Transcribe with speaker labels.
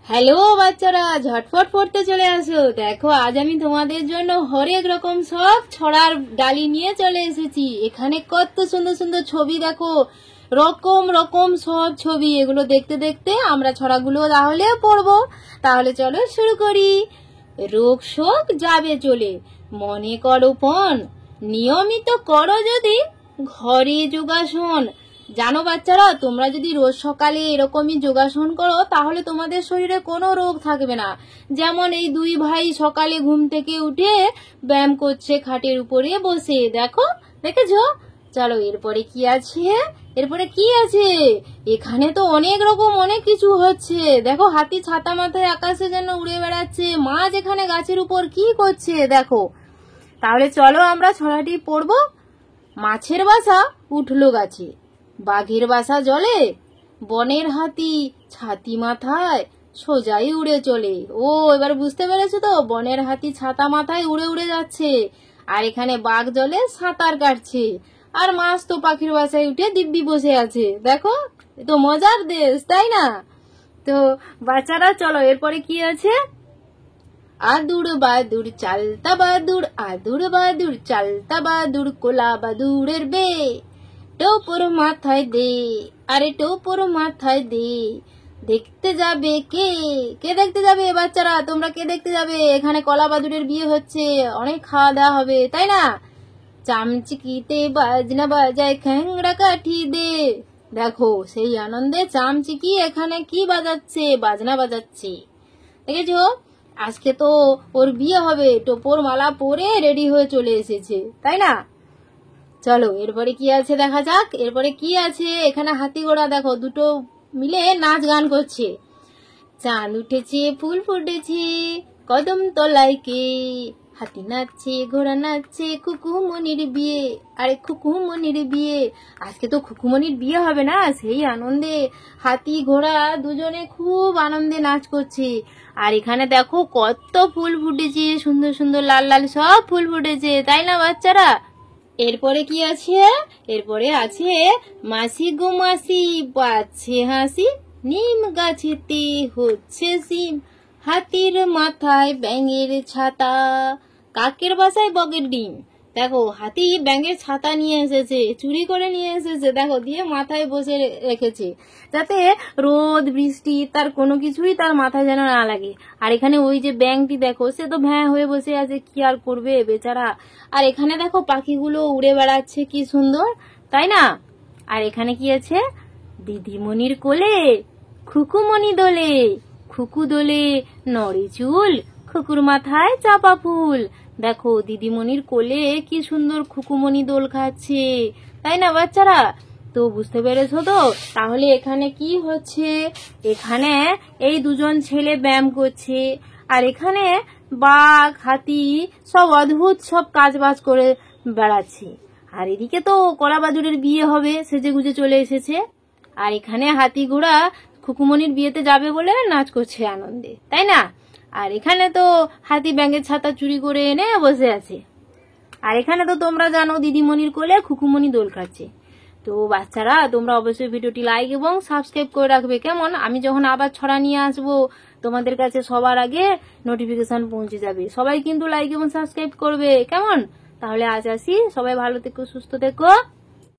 Speaker 1: Hello বাচ্চারা, ঝটফট পড়তে চলে আসো। দেখো আজ আমি তোমাদের জন্য হরেক রকম সব ছড়ার ডালি নিয়ে চলে এসেছি। এখানে কত সুন্দর সুন্দর ছবি দেখো, রকম রকম সব ছবি। এগুলো দেখতে দেখতে আমরা ছড়াগুলো তাহলে পড়বো। তাহলে চলো শুরু করি। রোগ শোক যাবে চলে, মনে করো পণ, নিয়মিত করো যদি ঘরে যোগাসন। জানো বাচ্চারা, তোমরা যদি রোজ সকালে এরকমই যোগাসন করো তাহলে তোমাদের শরীরে কোনো রোগ থাকবে না। যেমন এই দুই ভাই সকালে ঘুম থেকে উঠে ব্যায়াম করছে খাটের উপরে বসে, দেখো, দেখেছো? চলো এরপরে কি আছে, এরপরে কি আছে? এখানে তো অনেক রকম অনেক কিছু হচ্ছে। দেখো হাতি ছাতা মাথায় আকাশে যেন উড়ে বেড়াচ্ছে, মাছ এখানে গাছের উপর কি করছে দেখো। তাহলে চলো আমরা ছড়াটি পড়বো। মাছের বাসা উঠলো গাছে, বাঘের বাসা জলে, বনের হাতি ছাতি মাথায় সোজাই উড়ে চলে। ও এবার বুঝতে পেরেছো তো, বনের হাতি ছাতা মাথায় উড়ে উড়ে যাচ্ছে, আর এখানে বাঘ জলে সাঁতার কাটছে, আর মাছ তো পাখির বাসায় উঠে দিব্যি বসে আছে। দেখো, এ তো মজার দেশ, তাই না? তো বাচ্চারা চলো এরপরে কি আছে। আদুর বাদুর চালতা বাদুর, আদুর বাদুর চালতা বাদুর, কোলা বাদুরের বে টোপর মাথায় দে, আরে টোপর মাথায় দে। দেখতে যাবে কে? কে দেখতে যাবে বাচ্চারা? তোমরা কে দেখতে যাবে? এখানে কলা বাদুরের বিয়ে হচ্ছে, অনেক খাওয়া দাওয়া হবে, তাই না? চামচিকিতে বাজনা বাজায় খ্যাংরা কাঠি দে। দেখো সেই আনন্দে চামচিকি এখানে কি বাজাচ্ছে, বাজনা বাজাচ্ছে, দেখেছো? আজকে তো ওর বিয়ে হবে, টোপর মালা পরে রেডি হয়ে চলে এসেছে, তাই না? চলো এরপরে কি আছে দেখা যাক। এরপরে কি আছে, এখানে হাতি ঘোড়া দেখো দুটো মিলে নাচ গান করছে। চাঁদ উঠেছে ফুল ফুটেছে কদম তলায় কে, হাতি নাচছে ঘোড়া নাচছে, খুকুমনির বিয়ে, আরে খুকুমনির বিয়ে। আজকে তো খুকুমনির বিয়ে হবে না, সেই আনন্দে হাতি ঘোড়া দুজনে খুব আনন্দে নাচ করছে। আর এখানে দেখো কত ফুল ফুটেছে, সুন্দর সুন্দর লাল লাল সব ফুল ফুটেছে, তাই না বাচ্চারা? এরপরে কি আছে, এরপরে আছে মাসি গো মাসি পাচ্ছে হাসি, নিম গাছেতে হচ্ছে সিম, হাতির মাথায় ব্যাঙের ছাতা, কাকের বাসায় বগের ডিম। দেখো হাতি ব্যাঙের ছাতা নিয়ে এসেছে, চুরি করে নিয়ে এসেছে, দেখো দিয়ে মাথায় বসে রেখেছে, যাতে রোদ বৃষ্টি তার কোনো কিছুই তার মাথায় যেন না লাগে। আর এখানে ওই যে ব্যাঙটি দেখো, সে তো ভ্যাঁ হয়ে বসে আছে, কি আর করবে বেচারা। আর এখানে দেখো পাখিগুলো উড়ে বেড়াচ্ছে, কি সুন্দর, তাই না? আর এখানে কি আছে, দিদিমণির কোলে খুকুমণি দোলে, খুকু দোলে নড়ে চুল, খুকুর মাথায় চাপা ফুল। দেখো দিদিমণির কোলে কি সুন্দর খুকুমণি দোল খাচ্ছে, তাই না বাচ্চারা? তো বুঝতে পেরেছো তো? তাহলে এখানে কি হচ্ছে, এখানে এই দুজন ছেলে ব্যায়াম করছে, আর এখানে বাঘ হাতি সব অদ্ভুত সব কাজ বাজ করে বেড়াচ্ছে। আর এদিকে তো কলা বাদুরের বিয়ে হবে, সেজে গুজে চলে এসেছে। আর এখানে হাতি ঘোড়া খুকুমনির বিয়েতে যাবে বলে নাচ করছে আনন্দে, তাই না? আর এখানে তো হাতি ব্যাঙের ছাতা চুরি করে এনে বসে আছে। আর এখানে তো তোমরা জানো দিদিমণির কোলে খুকুমণি দোল খাচ্ছে। তো বাচ্চারা তোমরা অবশ্যই ভিডিওটি লাইক এবং সাবস্ক্রাইব করে রাখবে, কেমন? আমি যখন আবার ছড়া নিয়ে আসবো তোমাদের কাছে সবার আগে নোটিফিকেশন পৌঁছে যাবে। সবাই কিন্তু লাইক এবং সাবস্ক্রাইব করবে, কেমন? তাহলে আজ আসি, সবাই ভালো থেকো, সুস্থ থেকো।